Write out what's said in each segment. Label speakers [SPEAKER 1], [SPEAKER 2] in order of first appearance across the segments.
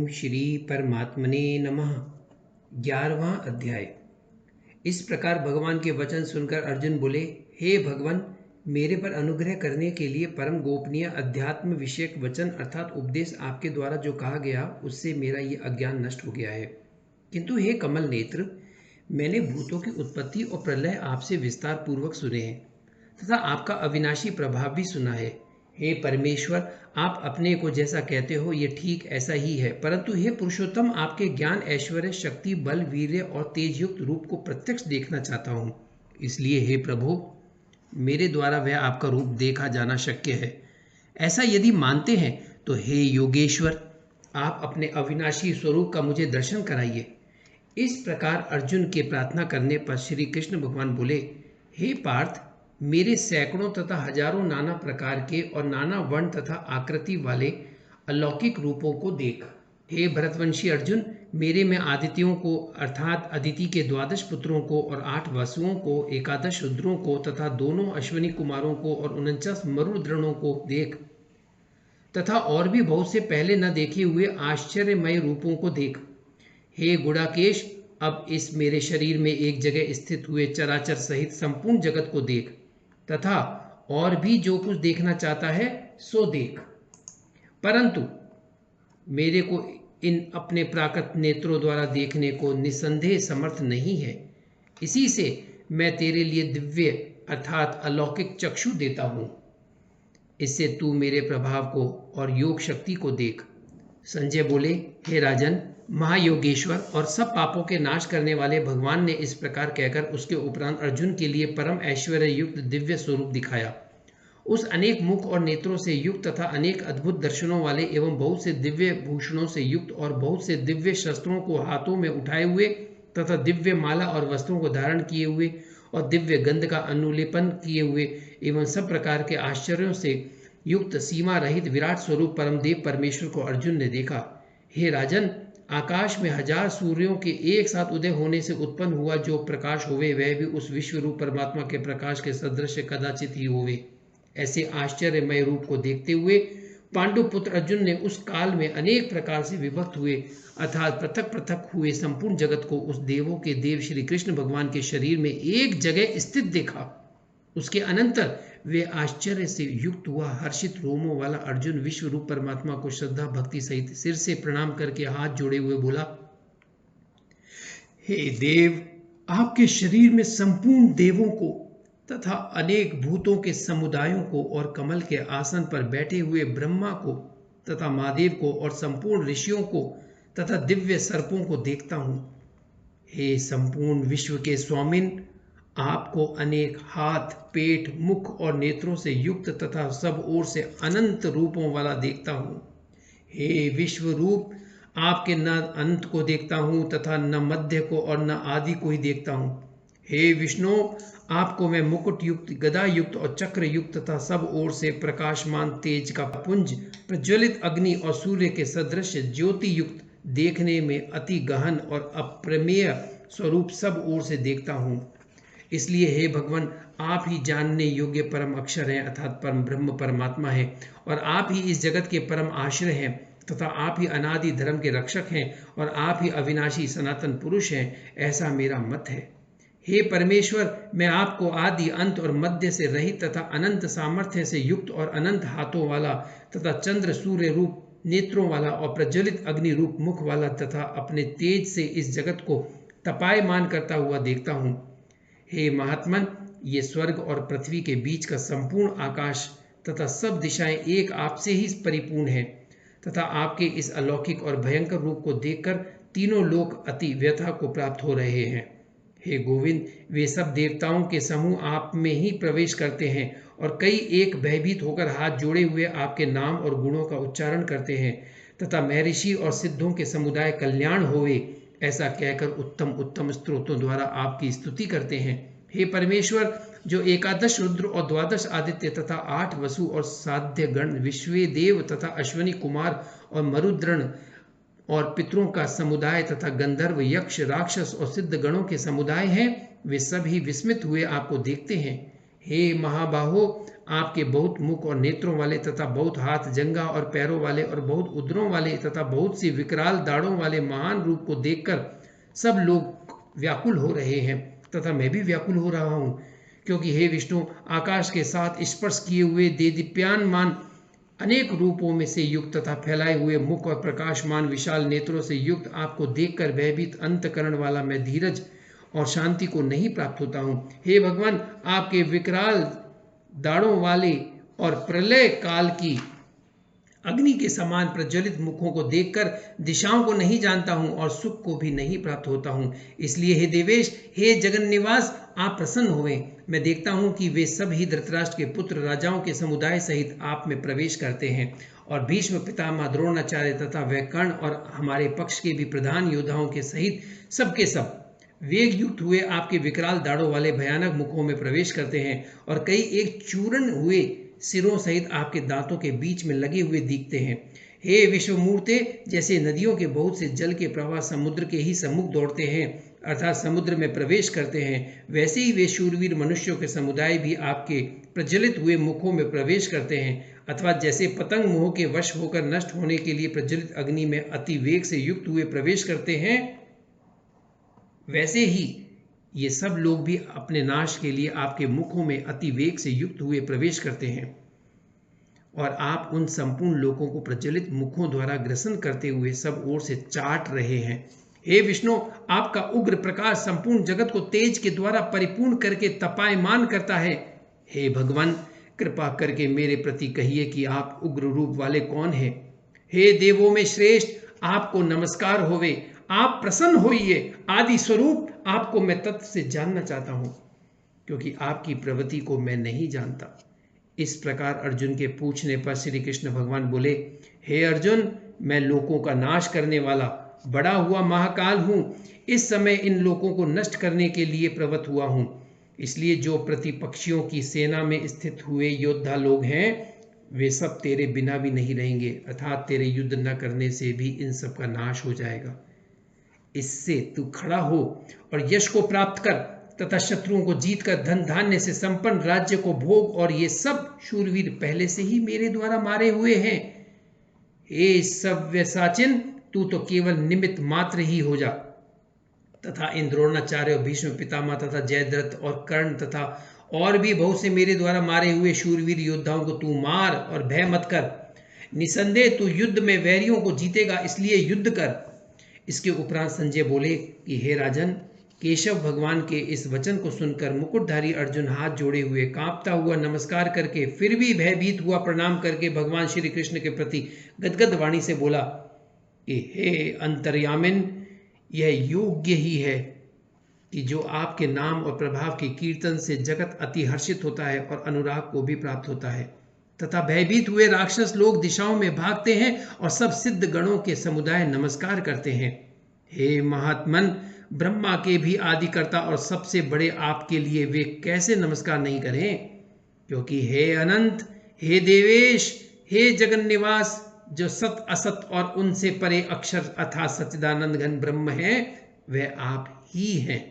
[SPEAKER 1] श्री परमात्मने नमः। 11वां अध्याय। इस प्रकार भगवान के वचन सुनकर अर्जुन बोले, हे भगवान, मेरे पर अनुग्रह करने के लिए परम गोपनीय अध्यात्म विषयक वचन अर्थात उपदेश आपके द्वारा जो कहा गया उससे मेरा ये अज्ञान नष्ट हो गया है। किंतु हे कमल नेत्र, मैंने भूतों की उत्पत्ति और प्रलय आपसे विस्तार पूर्वक सुने हैं तथा आपका अविनाशी प्रभाव भी सुना है। हे परमेश्वर, आप अपने को जैसा कहते हो ये ठीक ऐसा ही है, परंतु हे पुरुषोत्तम, आपके ज्ञान, ऐश्वर्य, शक्ति, बल, वीर्य और तेजयुक्त रूप को प्रत्यक्ष देखना चाहता हूँ। इसलिए हे प्रभु, मेरे द्वारा वह आपका रूप देखा जाना शक्य है। ऐसा यदि मानते हैं तो हे योगेश्वर, आप अपने अविनाशी स्वरूप का मुझे दर्शन कराइए। इस प्रकार अर्जुन के प्रार्थना करने पर श्री कृष्ण भगवान बोले, हे पार्थ, मेरे सैकड़ों तथा हजारों नाना प्रकार के और नाना वर्ण तथा आकृति वाले अलौकिक रूपों को देख। हे भरतवंशी अर्जुन, मेरे में आदित्यों को अर्थात अदिति के 12 पुत्रों को और 8 वसुओं को, 11 रुद्रों को तथा दोनों अश्विनी कुमारों को और 49 मरुद्रणों को देख तथा और भी बहुत से पहले न देखे हुए आश्चर्यमय रूपों को देख। हे गुड़ाकेश, अब इस मेरे शरीर में एक जगह स्थित हुए चराचर सहित संपूर्ण जगत को देख तथा और भी जो कुछ देखना चाहता है सो देख, परंतु मेरे को इन अपने प्राकृत नेत्रों द्वारा देखने को निसंदेह समर्थ नहीं है। इसी से मैं तेरे लिए दिव्य अर्थात अलौकिक चक्षु देता हूं। इससे तू मेरे प्रभाव को और योग शक्ति को देख। संजय बोले, हे राजन, महायोगेश्वर और सब पापों के नाश करने वाले भगवान ने इस प्रकार कहकर उसके उपरांत अर्जुन के लिए परम ऐश्वर्य युक्त दिव्य स्वरूप दिखाया। उस अनेक मुख और नेत्रों से युक्त तथा अनेक अद्भुत दर्शनों वाले एवं बहुत से दिव्य भूषणों से युक्त और बहुत से दिव्य शस्त्रों को हाथों में उठाए हुए तथा दिव्य माला और वस्त्रों को धारण किए हुए और दिव्य गंध का अनुलेपन किए हुए एवं सब प्रकार के आश्चर्यों से युक्त सीमा रहित विराट स्वरूप परमदेव परमेश्वर को अर्जुन ने देखा। हे राजन, आकाश में 1000 सूर्यों के एक साथ उदय होने से उत्पन्न हुआ जो प्रकाश होवे, वह भी उस विश्व रूप परमात्मा के प्रकाश के सदृश कदाचित ही होवे। ऐसे आश्चर्यमय रूप को देखते हुए पांडु पुत्र अर्जुन ने उस काल में अनेक प्रकार से विभक्त हुए अर्थात पृथक पृथक हुए संपूर्ण जगत को उस देवों के देव श्री कृष्ण भगवान के शरीर में एक जगह स्थित देखा। उसके अनंतर वे आश्चर्य से युक्त हुआ हर्षित रोमों वाला अर्जुन विश्व रूप परमात्मा को श्रद्धा भक्ति सहित सिर से प्रणाम करके हाथ जोड़े हुए बोला, हे देव, आपके शरीर में संपूर्ण देवों को तथा अनेक भूतों के समुदायों को और कमल के आसन पर बैठे हुए ब्रह्मा को तथा महादेव को और संपूर्ण ऋषियों को तथा दिव्य सर्पों को देखता हूं। हे संपूर्ण विश्व के स्वामिन, आपको अनेक हाथ, पेट, मुख और नेत्रों से युक्त तथा सब ओर से अनंत रूपों वाला देखता हूँ। हे विश्व रूप, आपके न अंत को देखता हूँ तथा न मध्य को और न आदि को ही देखता हूँ। हे विष्णु, आपको मैं मुकुट युक्त, गदा युक्त और चक्र युक्त तथा सब ओर से प्रकाशमान तेज का पुंज, प्रज्वलित अग्नि और सूर्य के सदृश ज्योति युक्त, देखने में अति गहन और अप्रमेय स्वरूप सब ओर से देखता हूँ। इसलिए हे भगवान, आप ही जानने योग्य परम अक्षर हैं अर्थात परम ब्रह्म परमात्मा है और आप ही इस जगत के परम आश्रय हैं तथा आप ही अनादि धर्म के रक्षक हैं और आप ही अविनाशी सनातन पुरुष हैं, ऐसा मेरा मत है। हे परमेश्वर, मैं आपको आदि अंत और मध्य से रहित तथा अनंत सामर्थ्य से युक्त और अनंत हाथों वाला तथा चंद्र सूर्य रूप नेत्रों वाला और प्रज्वलित अग्नि रूप मुख वाला तथा अपने तेज से इस जगत को तपायमान करता हुआ देखता हूँ। हे महात्मन, ये स्वर्ग और पृथ्वी के बीच का संपूर्ण आकाश तथा सब दिशाएं एक आपसे ही परिपूर्ण है तथा आपके इस अलौकिक और भयंकर रूप को देखकर तीनों लोक अति व्यथा को प्राप्त हो रहे हैं। हे गोविंद, वे सब देवताओं के समूह आप में ही प्रवेश करते हैं और कई एक भयभीत होकर हाथ जोड़े हुए आपके नाम और गुणों का उच्चारण करते हैं तथा महर्षि और सिद्धों के समुदाय कल्याण होवे ऐसा कहकर उत्तम उत्तम स्तोत्रों द्वारा आपकी स्तुति करते हैं। हे परमेश्वर, जो 11 रुद्र और 12 आदित्य तथा 8 वसु और साध्य गण, विश्वे देव तथा अश्वनी कुमार और मरुद्रण और पितरों का समुदाय तथा गंधर्व, यक्ष, राक्षस और सिद्ध गणों के समुदाय हैं, वे सब ही विस्मित हुए आपको देखते हैं। हे महाबाहो, आपके बहुत मुख और नेत्रों वाले तथा बहुत हाथ, जंघा और पैरों वाले और बहुत उदरों वाले तथा बहुत सी विकराल दाढ़ों वाले महान रूप को देखकर सब लोग व्याकुल हो रहे हैं तथा मैं भी व्याकुल हो रहा हूँ, क्योंकि हे विष्णु, आकाश के साथ स्पर्श किए हुए देदीप्यमान अनेक रूपों में से युक्त तथा फैलाए हुए मुख और प्रकाशमान विशाल नेत्रों से युक्त आपको देखकर भयभीत अंतकरण वाला मैं धीरज और शांति को नहीं प्राप्त होता हूँ। हे भगवान, आपके विकराल दाढ़ों वाले और प्रलय काल की अग्नि के समान प्रज्वलित मुखों को देखकर दिशाओं को नहीं जानता हूं और सुख को भी नहीं प्राप्त होता हूं। इसलिए हे देवेश, हे जगन निवास, आप प्रसन्न होवें। मैं देखता हूं कि वे सब ही धृतराष्ट्र के पुत्र राजाओं के समुदाय सहित आप में प्रवेश करते हैं और भीष्म पितामह, द्रोणाचार्य तथा वह कर्ण और हमारे पक्ष के भी प्रधान योद्धाओं के सहित सबके सब वेग युक्त हुए आपके विकराल दाढ़ों वाले भयानक मुखों में प्रवेश करते हैं और कई एक चूर्ण हुए सिरों सहित आपके दांतों के बीच में लगे हुए दिखते हैं। हे विश्वमूर्ते, जैसे नदियों के बहुत से जल के प्रवाह समुद्र के ही सम्मुख दौड़ते हैं अर्थात समुद्र में प्रवेश करते हैं, वैसे ही वे शूरवीर मनुष्यों के समुदाय भी आपके प्रज्वलित हुए मुखों में प्रवेश करते हैं। अथवा जैसे पतंग मोह के वश होकर नष्ट होने के लिए प्रज्वलित अग्नि में अति वेग से युक्त हुए प्रवेश करते हैं, वैसे ही ये सब लोग भी अपने नाश के लिए आपके मुखों में अति वेग से युक्त हुए प्रवेश करते हैं और आप उन संपूर्ण लोगों को प्रज्वलित मुखों द्वारा ग्रसन करते हुए सब ओर से चाट रहे हैं। हे विष्णु, आपका उग्र प्रकाश संपूर्ण जगत को तेज के द्वारा परिपूर्ण करके तपायमान करता है। हे भगवान, कृपा करके मेरे प्रति कहिए कि आप उग्र रूप वाले कौन हैं। हे देवों में श्रेष्ठ, आपको नमस्कार होवे। आप प्रसन्न होइए। आदि स्वरूप, आपको मैं तत्व से जानना चाहता हूं, क्योंकि आपकी प्रवृत्ति को मैं नहीं जानता। इस प्रकार अर्जुन के पूछने पर श्री कृष्ण भगवान बोले, हे अर्जुन, मैं लोकों का नाश करने वाला बड़ा हुआ महाकाल हूं। इस समय इन लोगों को नष्ट करने के लिए प्रवृत्त हुआ हूं। इसलिए जो प्रतिपक्षियों की सेना में स्थित हुए योद्धा लोग हैं, वे सब तेरे बिना भी नहीं रहेंगे, अर्थात तेरे युद्ध न करने से भी इन सब का नाश हो जाएगा। इससे तू खड़ा हो और यश को प्राप्त कर तथा शत्रुओं को जीतकर धन धान्य से संपन्न राज्य को भोग, और ये सब शूरवीर पहले से ही मेरे द्वारा मारे हुए हैं। हे सव्यसाचिन, तू तो केवल निमित्त मात्र ही हो जा तथा इन द्रोणाचार्य और भीष्म पितामह तथा जयद्रथ और कर्ण तथा और भी बहुत से मेरे द्वारा मारे हुए शूरवीर योद्धाओं को तू मार और भय मत कर। निसंदेह तू युद्ध में वैरियों को जीतेगा, इसलिए युद्ध कर। इसके उपरांत संजय बोले कि हे राजन, केशव भगवान के इस वचन को सुनकर मुकुटधारी अर्जुन हाथ जोड़े हुए कांपता हुआ नमस्कार करके फिर भी भयभीत हुआ प्रणाम करके भगवान श्री कृष्ण के प्रति गदगद वाणी से बोला कि हे अंतर्यामिन, यह योग्य ही है कि जो आपके नाम और प्रभाव के कीर्तन से जगत अति हर्षित होता है और अनुराग को भी प्राप्त होता है तथा भयभीत हुए राक्षस लोग दिशाओं में भागते हैं और सब सिद्ध गणों के समुदाय नमस्कार करते हैं। हे महात्मन, ब्रह्मा के भी आदिकर्ता और सबसे बड़े आपके लिए वे कैसे नमस्कार नहीं करें, क्योंकि हे अनंत, हे देवेश, हे जगन निवास, जो सत असत और उनसे परे अक्षर अर्थात सच्चिदानंद घन ब्रह्म है, वह आप ही हैं।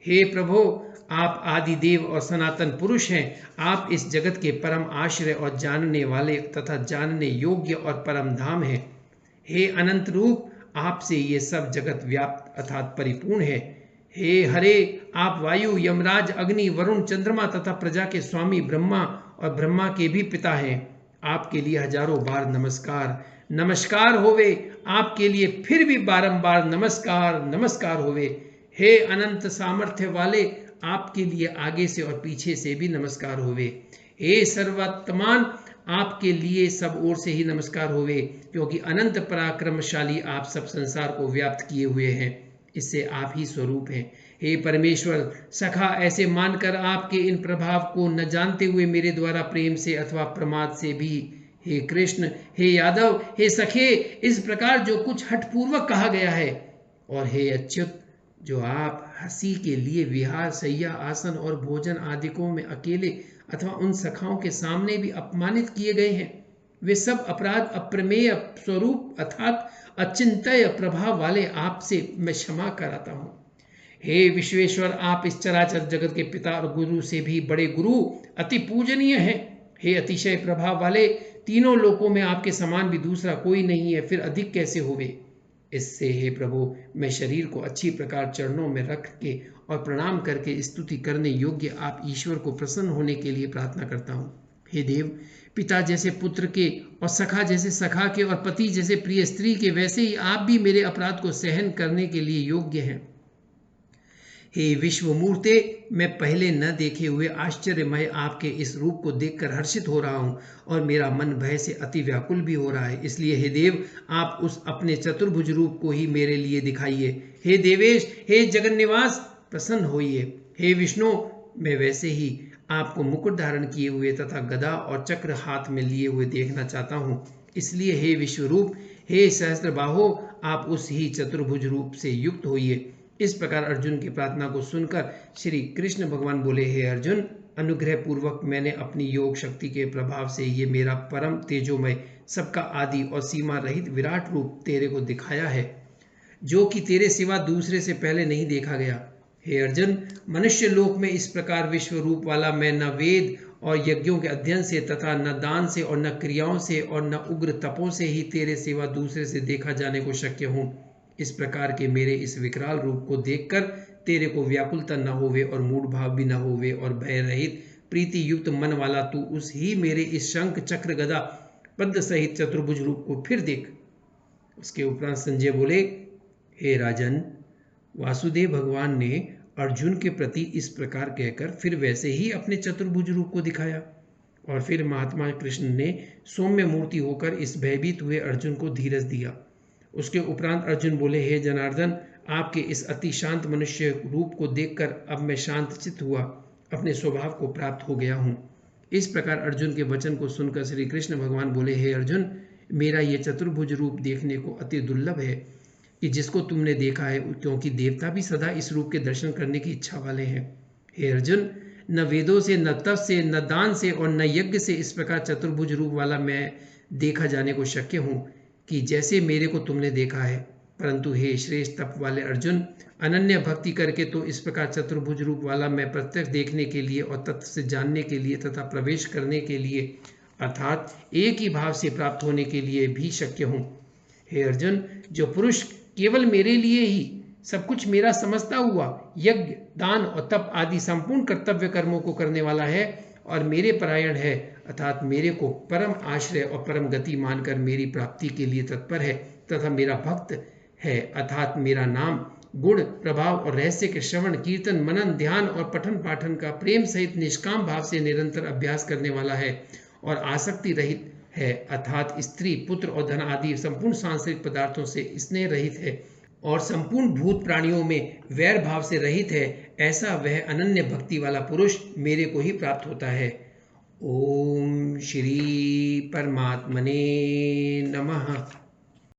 [SPEAKER 1] हे प्रभु, आप आदि देव और सनातन पुरुष हैं। आप इस जगत के परम आश्रय और जानने वाले तथा जानने योग्य और परम धाम हैं। हे अनंत रूप, आपसे ये सब जगत व्याप्त अर्थात परिपूर्ण है। हे हरे, आप वायु, यमराज, अग्नि, वरुण, चंद्रमा तथा प्रजा के स्वामी ब्रह्मा और ब्रह्मा के भी पिता हैं। आपके लिए हजारों बार नमस्कार नमस्कार होवे। आपके लिए फिर भी बारंबार नमस्कार नमस्कार होवे। हे अनंत सामर्थ्य वाले, आपके लिए आगे से और पीछे से भी नमस्कार होवे। हे सर्वोत्तमान, आपके लिए सब ओर से ही नमस्कार होवे, क्योंकि अनंत पराक्रमशाली आप सब संसार को व्याप्त किए हुए हैं। इससे आप ही स्वरूप हैं। हे परमेश्वर, सखा ऐसे मानकर आपके इन प्रभाव को न जानते हुए मेरे द्वारा प्रेम से अथवा प्रमाद से भी हे कृष्ण, हे यादव, हे सखे, इस प्रकार जो कुछ हठपूर्वक कहा गया है, और हे अच्युत, जो आप हंसी के लिए विहार, सैया, आसन और भोजन आदिकों में अकेले अथवा उन सखाओं के सामने भी अपमानित किए गए हैं, वे सब अपराध अप्रमेय स्वरूप अर्थात अचिंत्य प्रभाव वाले आपसे मैं क्षमा कराता हूँ। हे विश्वेश्वर, आप इस चराचर जगत के पिता और गुरु से भी बड़े गुरु, अति पूजनीय हैं। हे अतिशय प्रभाव वाले, तीनों लोकों में आपके समान भी दूसरा कोई नहीं है, फिर अधिक कैसे होवे। इससे हे प्रभु, मैं शरीर को अच्छी प्रकार चरणों में रख के और प्रणाम करके स्तुति करने योग्य आप ईश्वर को प्रसन्न होने के लिए प्रार्थना करता हूँ। हे देव, पिता जैसे पुत्र के और सखा जैसे सखा के और पति जैसे प्रिय स्त्री के, वैसे ही आप भी मेरे अपराध को सहन करने के लिए योग्य हैं। हे विश्वमूर्ते, मैं पहले न देखे हुए आश्चर्यमय आपके इस रूप को देखकर हर्षित हो रहा हूँ और मेरा मन भय से अति व्याकुल भी हो रहा है। इसलिए हे देव, आप उस अपने चतुर्भुज रूप को ही मेरे लिए दिखाइए। हे देवेश, हे जगन्निवास, प्रसन्न होइए। हे विष्णु, मैं वैसे ही आपको मुकुट धारण किए हुए तथा गदा और चक्र हाथ में लिए हुए देखना चाहता हूँ। इसलिए हे विश्वरूप, हे सहस्त्रबाहो, आप उस ही चतुर्भुज रूप से युक्त होइए। इस प्रकार अर्जुन की प्रार्थना को सुनकर श्री कृष्ण भगवान बोले, हे अर्जुन, अनुग्रह पूर्वक मैंने अपनी योग शक्ति के प्रभाव से ये मेरा परम तेजोमय, सबका आदि और सीमा रहित विराट रूप तेरे को दिखाया है, जो कि तेरे सिवा दूसरे से पहले नहीं देखा गया। हे अर्जुन, मनुष्य लोक में इस प्रकार विश्व रूप वाला मैं न वेद और यज्ञों के अध्ययन से तथा न दान से और न क्रियाओं से और न उग्र तपों से ही तेरे सिवा दूसरे से देखा जाने को शक्य हूँ। इस प्रकार के मेरे इस विकराल रूप को देखकर तेरे को व्याकुलता न होवे और मूढ़ भाव भी न होवे और भय रहित प्रीति युक्त मन वाला तू उस ही मेरे इस शंख चक्र गदा पद्म सहित चतुर्भुज रूप को फिर देख। उसके उपरांत संजय बोले, हे राजन, वासुदेव भगवान ने अर्जुन के प्रति इस प्रकार कहकर फिर वैसे ही अपने चतुर्भुज रूप को दिखाया और फिर महात्मा कृष्ण ने सौम्य मूर्ति होकर इस भयभीत हुए अर्जुन को धीरज दिया। उसके उपरांत अर्जुन बोले, हे जनार्दन, आपके इस अति शांत मनुष्य रूप को देखकर अब मैं शांत चित्त हुआ अपने स्वभाव को प्राप्त हो गया हूँ। इस प्रकार अर्जुन के वचन को सुनकर श्री कृष्ण भगवान बोले, हे अर्जुन, मेरा ये चतुर्भुज रूप देखने को अति दुर्लभ है कि जिसको तुमने देखा है, क्योंकि देवता भी सदा इस रूप के दर्शन करने की इच्छा वाले हैं। हे अर्जुन, न वेदों से, न तप से, न दान से और न यज्ञ से इस प्रकार चतुर्भुज रूप वाला मैं देखा जाने को शक्य हूँ कि जैसे मेरे को तुमने देखा है। परंतु हे श्रेष्ठ तप वाले अर्जुन, अनन्य भक्ति करके तो इस प्रकार चतुर्भुज रूप वाला मैं प्रत्यक्ष देखने के लिए और तत्व से जानने के लिए तथा प्रवेश करने के लिए अर्थात एक ही भाव से प्राप्त होने के लिए भी शक्य हूँ। हे अर्जुन, जो पुरुष केवल मेरे लिए ही सब कुछ मेरा समझता हुआ यज्ञ, दान और तप आदि संपूर्ण कर्तव्य कर्मों को करने वाला है और मेरे परायण है, अर्थात मेरे को परम आश्रय और परम गति मानकर मेरी प्राप्ति के लिए तत्पर है तथा मेरा भक्त है, अर्थात मेरा नाम, गुण, प्रभाव और रहस्य के श्रवण, कीर्तन, मनन, ध्यान और पठन पाठन का प्रेम सहित निष्काम भाव से निरंतर अभ्यास करने वाला है और आसक्ति रहित है, अर्थात स्त्री, पुत्र और धन आदि संपूर्ण सांसारिक पदार्थों से स्नेह रहित है और संपूर्ण भूत प्राणियों में वैर भाव से रहित है, ऐसा वह अनन्य भक्ति वाला पुरुष मेरे को ही प्राप्त होता है। ओम श्री परमात्मने नमः।